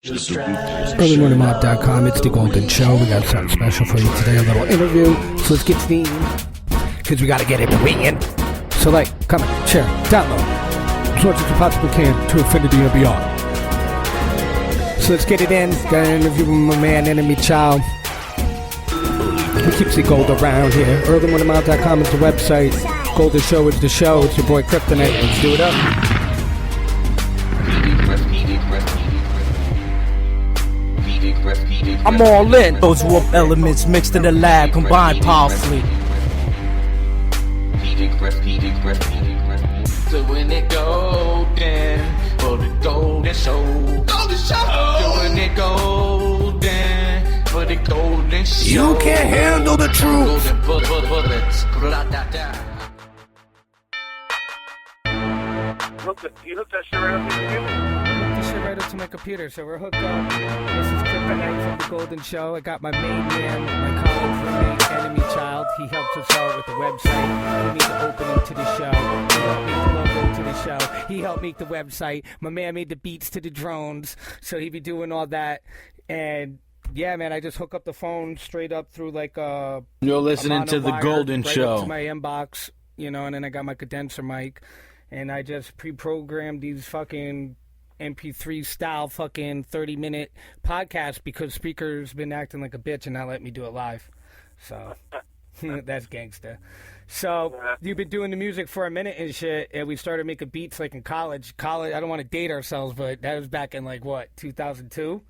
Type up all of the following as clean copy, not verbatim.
EnemyChildGetsGolden.com. It's the Golden Show. We got something special for you today, a little interview. So let's get steamed, because we got to get it ringing. So comment, share, download, as much as you possibly can to infinity and beyond. So let's get it in. Got an interview with my man, Enemy Child. He keeps the gold around here. EnemyChildGetsGolden.com is the website. Golden Show is the show. It's your boy Kryptonite. Let's do it up. I'm all in. Those warp elements mixed in the lab, combined powerfully. Doing it golden for the golden show. Golden show. Doing it golden for the golden show. You can't handle the truth. Golden bullets. You hooked that shit right up to your computer? Hooked this shit right up to my computer, so we're hooked up. This is Kryptonite from the Golden Show. I got my main man, my colleague roommate, Enemy Child. He helps us out with the website. He made the opening to the show. He helped make the logo to the show. He helped make the website. My man made the beats to the drones, so he be doing all that. And yeah, man, I just hook up the phone straight up through You're listening to the Golden right Show. Up to my inbox, and then I got my condenser mic. And I just pre-programmed these fucking MP3 style fucking 30-minute podcasts because Spreaker's been acting like a bitch and not letting me do it live. So that's gangsta. So you've been doing the music for a minute and shit, and we started making beats in college. I don't want to date ourselves, but that was back in 2002?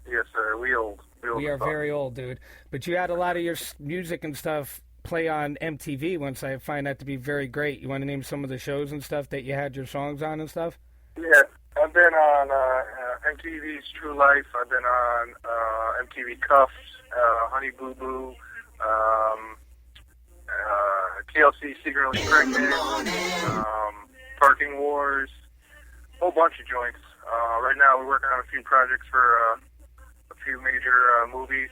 Yes, sir. We old. We are very old, dude. But you had a lot of your music and stuff play on MTV once. I find that to be very great. You want to name some of the shows and stuff that you had your songs on and stuff? Yeah, I've been on MTV's True Life. I've been on MTV Cuffs, Honey Boo Boo, TLC Secretly Pregnant, Parking Wars, a whole bunch of joints. Right now we're working on a few projects for a few major movies.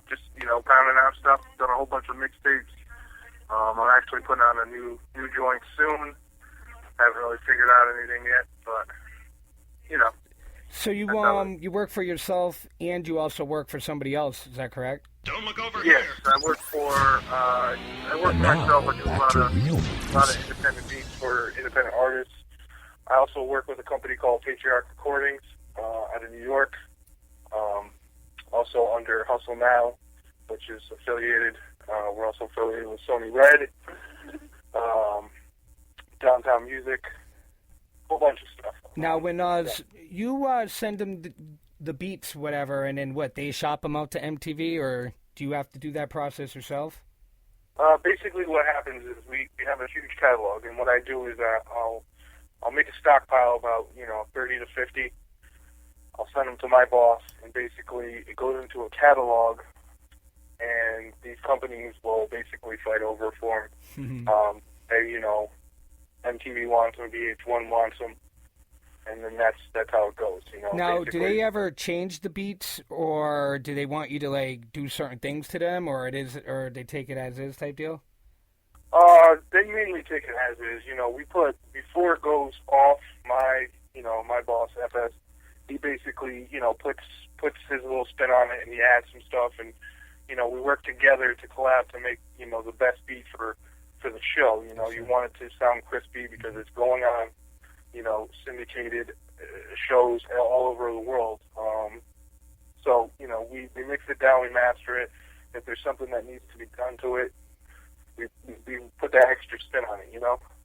Just, pounding out stuff. Done a whole bunch of mixtapes. I'm actually putting on a new joint soon. Haven't really figured out anything yet, but, So you work for yourself and you also work for somebody else, is that correct? Don't look over here. Yes, I work for myself. I do a lot of independent beats for independent artists. I also work with a company called Patriarch Recordings out of New York. Also under Hustle Now, which is affiliated. We're also affiliated with Sony Red, Downtown Music, a whole bunch of stuff. Now, when you send them the beats, whatever, and then they shop them out to MTV, or do you have to do that process yourself? Basically, what happens is we have a huge catalog, and what I do is I'll make a stockpile about 30 to 50. I'll send them to my boss, and basically it goes into a catalog, and these companies will basically fight over for them. MTV wants them, VH1 wants them, and then that's how it goes. Now, basically. do they ever change the beats, or do they want you to do certain things to them, or they take it as is type deal? They mainly take it as is. We put before it goes off. My boss FS. He basically, puts his little spin on it, and he adds some stuff, and we work together to collab to make the best beat for the show. You want it to sound crispy because it's going on, syndicated shows all over the world. So we mix it down, we master it. If there's something that needs to be done to it, we put that extra spin on it.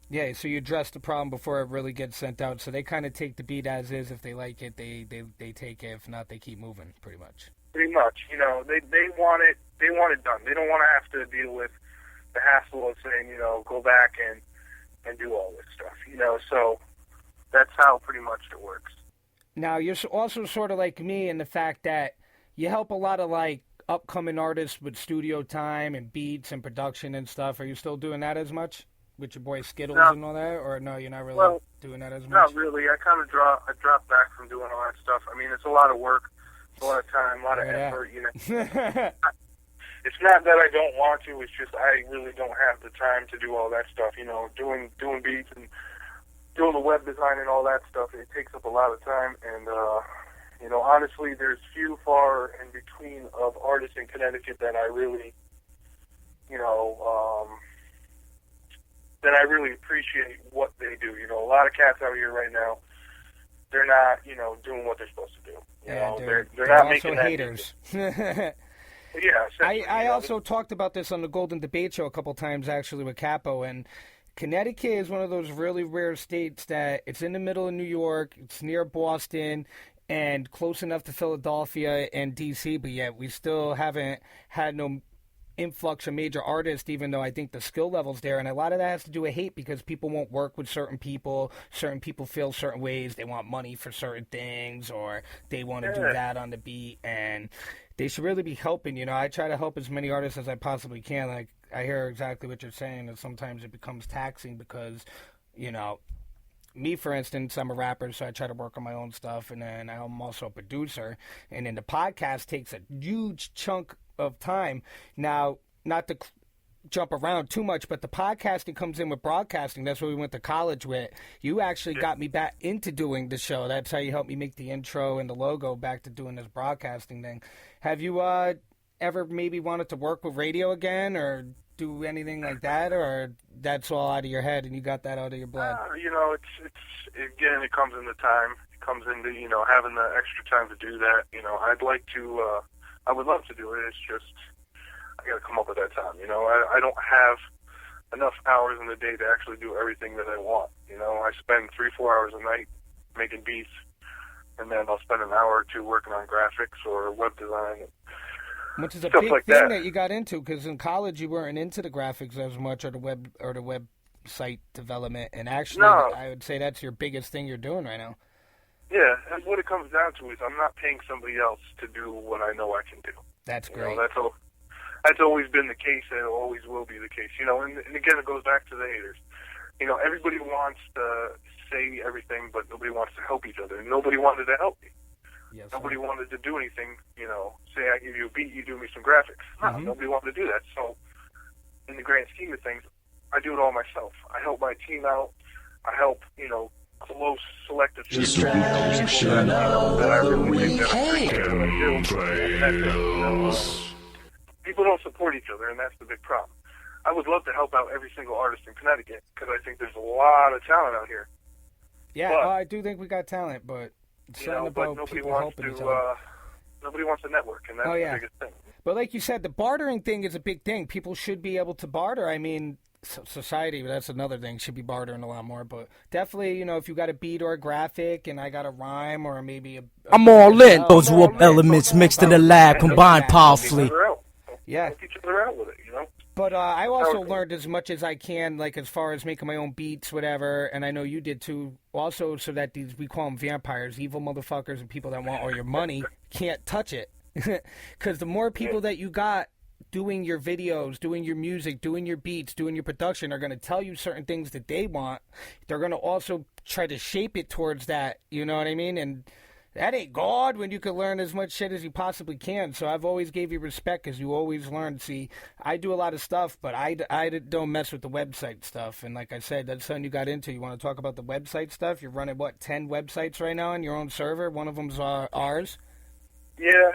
Yeah, so you address the problem before it really gets sent out. So they kind of take the beat as is. If they like it, they take it. If not, they keep moving, pretty much. Pretty much. They want it. They want it done. They don't want to have to deal with the hassle of saying, go back and do all this stuff. So that's how pretty much it works. Now, you're also sort of like me in the fact that you help a lot of upcoming artists with studio time and beats and production and stuff. Are you still doing that as much? With your boy Skittles and all that, or no, you're not really doing that as much? Not really. I kind of dropped back from doing all that stuff. I mean, it's a lot of work, it's a lot of time, a lot of effort. It's not that I don't want to. It's just I really don't have the time to do all that stuff. Doing beats and doing the web design and all that stuff, it takes up a lot of time. And, honestly, there's few, far in between of artists in Connecticut that I really, that I really appreciate what they do. A lot of cats out here right now, they're not, doing what they're supposed to do. They're not also making that haters. Yeah. I also talked about this on the Golden Debate Show a couple times, actually, with Capo, and Connecticut is one of those really rare states that it's in the middle of New York, it's near Boston, and close enough to Philadelphia and D.C., but yet we still haven't had no influx of major artists, even though I think the skill level's there. And a lot of that has to do with hate, because people won't work with certain people feel certain ways, they want money for certain things, or they want to do that on the beat, and they should really be helping. I try to help as many artists as I possibly can. Like, I hear exactly what you're saying, and sometimes it becomes taxing because, me, for instance, I'm a rapper, so I try to work on my own stuff, and then I'm also a producer, and then the podcast takes a huge chunk of time. Now, not to jump around too much, but the podcasting comes in with broadcasting. That's what we went to college with. You actually got me back into doing the show. That's how you helped me make the intro and the logo back to doing this broadcasting thing. Have you ever maybe wanted to work with radio again, or do anything like that, or that's all out of your head and you got that out of your blood? It comes into time. It comes into, having the extra time to do that. I would love to do it. It's just, I got to come up with that time. I don't have enough hours in the day to actually do everything that I want. I spend 3-4 hours a night making beats, and then I'll spend an hour or two working on graphics or web design. Which is a big thing that you got into, because in college you weren't into the graphics as much, or the website development, and actually I would say that's your biggest thing you're doing right now. Yeah, and what it comes down to is I'm not paying somebody else to do what I know I can do. That's great. That's always been the case, and it always will be the case. And again, it goes back to the haters. Everybody wants to say everything, but nobody wants to help each other. Nobody wanted to help me. Yes, nobody wanted to do anything. Say I give you a beat, you do me some graphics. No, nobody wanted to do that. So, in the grand scheme of things, I do it all myself. I help my team out. I help, close, selective people that I really think that I do. People don't support each other, and that's the big problem. I would love to help out every single artist in Connecticut, because I think there's a lot of talent out here. Yeah, but, I do think we got talent, but something about people helping each other. Nobody wants to network, and that's the biggest thing. But like you said, the bartering thing is a big thing. People should be able to barter. I mean, society, that's another thing, should be bartering a lot more. But definitely, if you got a beat or a graphic, and I got a rhyme, or maybe I'm all in. Those warp elements mixed in the lab, combined powerfully. Yeah. Help each other out with it, But I also learned as much as I can, like as far as making my own beats, whatever, and I know you did too, also, so that we call them vampires, evil motherfuckers and people that want all your money, can't touch it. Because the more people that you got doing your videos, doing your music, doing your beats, doing your production, are going to tell you certain things that they want. They're going to also try to shape it towards that, you know what I mean? And that ain't God when you can learn as much shit as you possibly can. So I've always gave you respect, because you always learn. See, I do a lot of stuff, but I don't mess with the website stuff. And like I said, that's something you got into. You want to talk about the website stuff? You're running, 10 websites right now on your own server? One of them's ours? Yeah,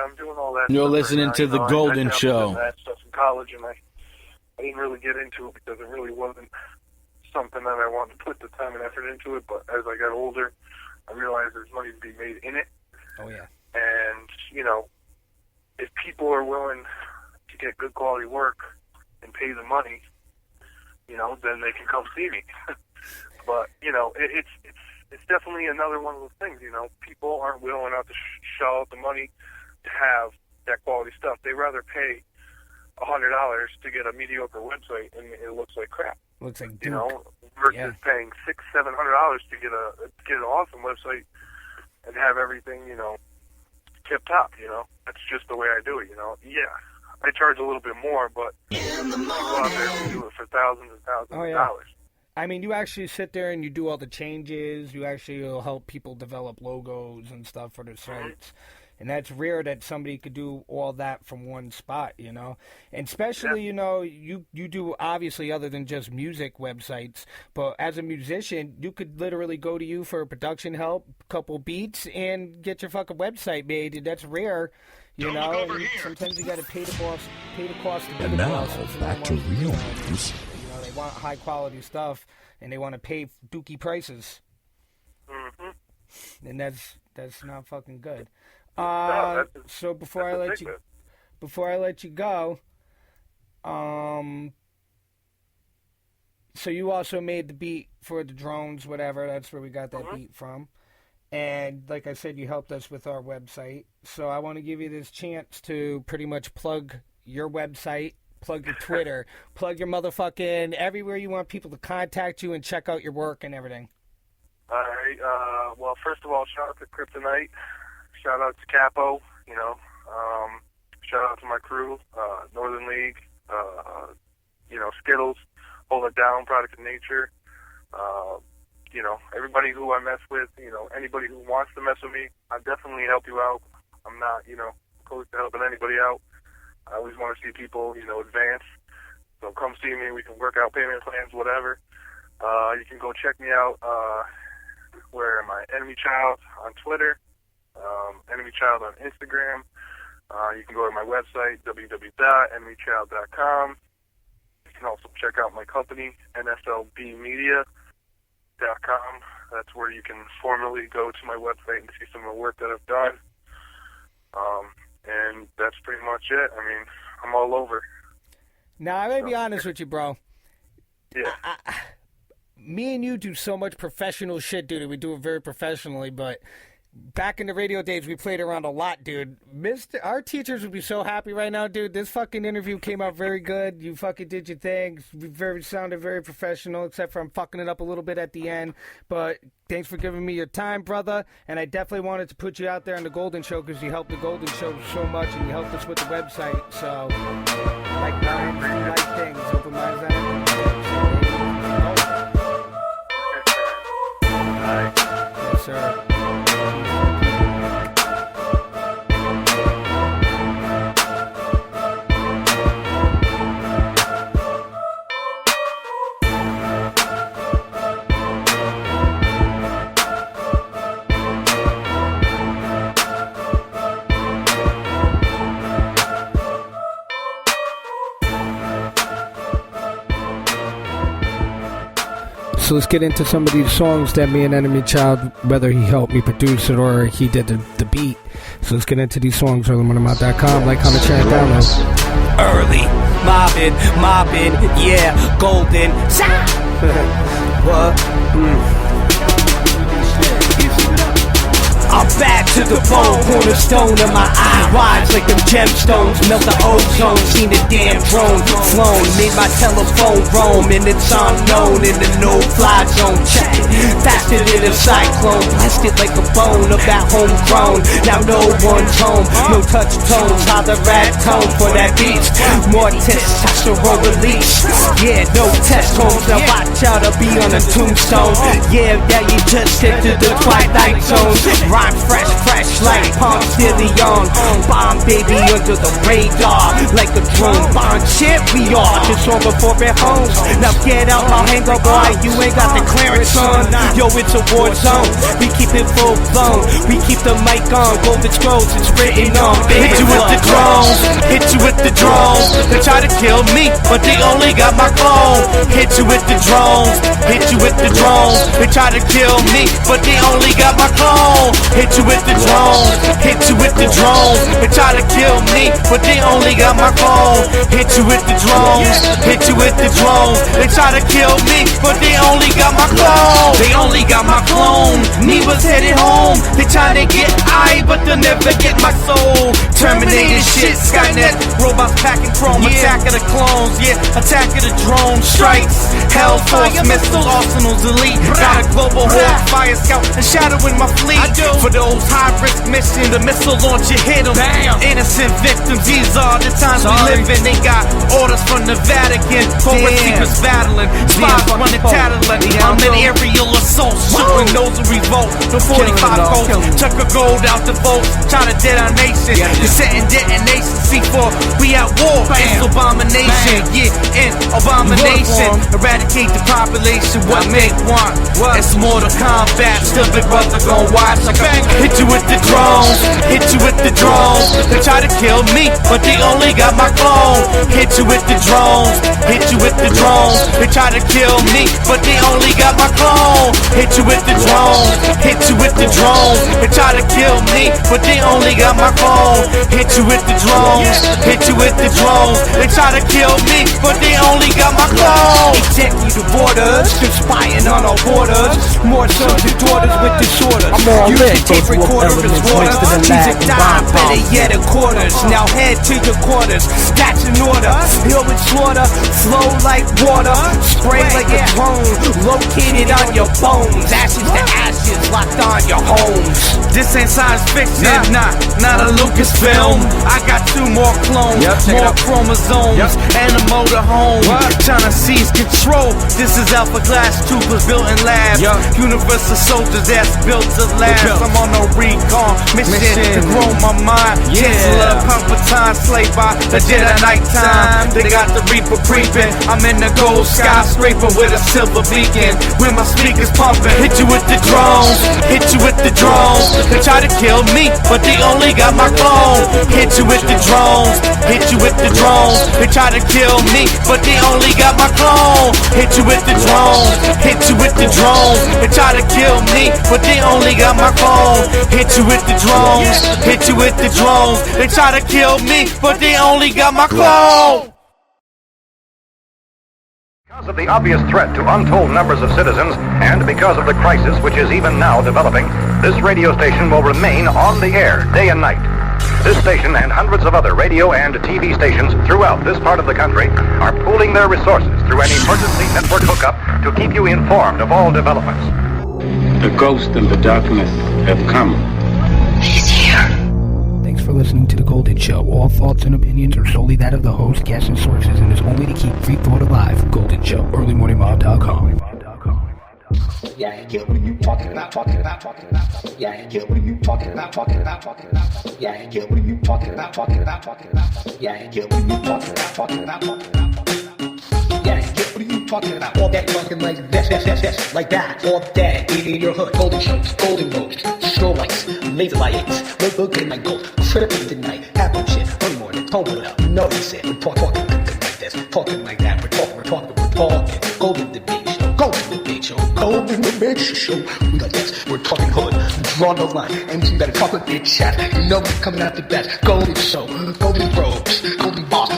I'm doing all that. You're listening to the Golden Show. I that stuff in college, and I didn't really get into it because it really wasn't something that I wanted to put the time and effort into it. But as I got older, I realized there's money to be made in it. Oh, yeah. And, if people are willing to get good quality work and pay the money, then they can come see me. But, it's definitely another one of those things, People aren't willing out to shell out the money to have that quality stuff. They rather pay $100 to get a mediocre website and it looks like crap. Looks like versus paying $600-700 to get an awesome website and have everything, tip top. That's just the way I do it. Yeah, I charge a little bit more, but people out there who do it for thousands and thousands of dollars. I mean, you actually sit there and you do all the changes. You actually will help people develop logos and stuff for their sites. And that's rare that somebody could do all that from one spot, you know? And especially, you know, you do obviously other than just music websites, but as a musician, you could literally go to you for production help, couple beats, and get your fucking website made. And that's rare, you know? And sometimes you got to pay the cost to And now, back to real news. You know, they want high quality stuff, and they want to pay dookie prices. And that's not fucking good. So before I let you go, so you also made the beat for the drones, whatever. That's where we got that beat from. And like I said, you helped us with our website. So I want to give you this chance to pretty much plug your website, plug your Twitter, plug your motherfucking everywhere you want people to contact you and check out your work and everything. All right. Well, first of all, shout out to Kryptonite. Shout out to Capo. You know. Shout out to my crew, Northern League. You know, Skittles, Hold It Down, Product of Nature. You know, everybody who I mess with. You know, anybody who wants to mess with me, I definitely help you out. I'm not, you know, opposed to helping anybody out. I always want to see people, you know, advance. So come see me. We can work out payment plans, whatever. You can go check me out. Where am I? Enemy Child on Twitter. Enemy Child on Instagram. You can go to my website, www.enemychild.com. You can also check out my company, nslbmedia.com. That's where you can formally go to my website and see some of the work that I've done. And that's pretty much it. I mean, I'm all over. Now, I gotta be honest with you, bro. Yeah. Me and you do so much professional shit, dude. We do it very professionally, but back in the radio days, we played around a lot, dude. Our teachers would be so happy right now, dude. This fucking interview came out very good. You fucking did your thing. Sounded very professional, except for I'm fucking it up a little bit at the end. But thanks for giving me your time, brother. And I definitely wanted to put you out there on the Golden Show because you helped the Golden Show so much, and you helped us with the website. So, like things, open minds on it. Yes, sir. So let's get into some of these songs that me and Enemy Child, whether he helped me produce it or he did the beat. So let's get into these songs, earlymonthemout.com. Like, comment, share, and download. Early, mobbing, yeah, golden. What? I'm back to the bone, cornerstone of my eye. Rise like them gemstones, melt the ozone. Seen the damn drone flown, made my telephone roam, and it's unknown in the no-fly zone. Check it, faster than a cyclone, blessed it like a bone of that homegrown. Now no one's home, no touch tones, how the rat tone for that beat. More testosterone release, yeah, no test homes. Now watch out, I'll be on a tombstone. Yeah, you just entered the twilight zone. Rhyme fresh like Palm Stillion. Bomb baby under the radar like a drone. Bond shit we are, just on before it homes. Now get out my hangar, boy, you ain't got the clearance, son. Yo, it's a war zone, we keep it full blown. We keep the mic on, golden scrolls, it's written on. Hit you with the drones, hit you with the drones. They try to kill me, but they only got my phone. Hit you with the drones, hit you with the drones. They try to kill me, but they only got my phone. Hit you with the drones, hit you with the drones. They try to kill me, but they only got my phone. Hit you with the drones, hit you with the drones. They try to kill me, but they only got my clone. They only got my clone. Me was headed home. They try to get I, but they'll never get my soul. Terminated shit, Skynet, robots packing chrome. Attack of the clones, yeah, attack of the drone strikes. Hellforce missiles, arsenals elite. Got a global horde, fire scout, and shadow in my fleet. For those high-risk missions, the missile launcher hit them. Innocent victims, these are the times we live in. They got orders from the Vatican, forward secrets battling, spies running tattling. I'm an aerial assault, shooting those who revolt. The 45 Colt, took a gold out the folks trying to dead our nation. You're setting detonation. C4, we at war. It's abomination. Yeah, in abomination. Eradicate the population. What make want? It's Mortal Kombat. Still Big Brother gon' watch. Like a hit you with the drones. Hit you with the drones. They try to kill me, but they only got my clone. Hit you with the drones. Hit you with the drones. They try to kill me, but they only got my clone. Hit you with the drones. Hit you with the drones. They try to kill me, but they only got my clone. Hit you with the drones. Hit you with the drones. They try to kill me, but they only got my clone. Executive orders, conspiring on our borders. More sons and daughters with disorders. I'm all lit. Tape recorder is water. She's a dime, better yet a quarters. Now head to your quarters. That's in order. Hill with slaughter, flow like water, spray like a drone. Located on your bones. Ashes to ashes, locked on your homes. This ain't science fiction, not a Lucasfilm. I got 2 more clones, more chromosomes, and a motorhome. Trying to seize control. This is Alpha Class Troopers built in labs. Universal soldiers that's built to last. I'm on a recon mission to grow my mind. Chancellor Palpatine, slayed by the Jedi nighttime. They got the Reaper creeping. I'm in the gold skyscraper with a silver beacon. When my speakers pumping, hit you with the drones. Hit you with the drones. They try to kill me, but they only got my clone. Hit you with the drones. Hit you with the drones. They try to kill me, but they only got my clone. Hit you with the drones. Hit you with the drones. They try to kill me, but they only got my clone. Hit you with the drones. Hit you with the drones. They try to kill me, but they only got my clone. Because of the obvious threat to untold numbers of citizens, and because of the crisis which is even now developing, this radio station will remain on the air day and night. This station and hundreds of other radio and TV stations throughout this part of the country are pooling their resources through an emergency network hookup to keep you informed of all developments. The ghost and the darkness have come. He's here. Thanks for listening to The Golden Show. All thoughts and opinions are solely that of the host, guests, and sources, and is only to keep free thought alive. Golden Show, earlymorningmob.com. Yeah, what are you talking about? Yeah, what are you talking about? Yeah, what are you talking about? Yeah, what are you talking about? Yeah, what are you talking about? All that talking like this, like that, all that, in your hood. Golden shows, golden roads, strobe lights, laser lights, look at my gold, critical tonight, apple shit, early morning, tone it up, no he said, we're talking like this, talking like that, we're talking, Golden Debate Show, Golden Debate Show, Golden Debate Show, we got this, we're talking hood, draw no line, and you better talk with big chat, you know we're coming out the best, Golden Show, golden robes, golden boss,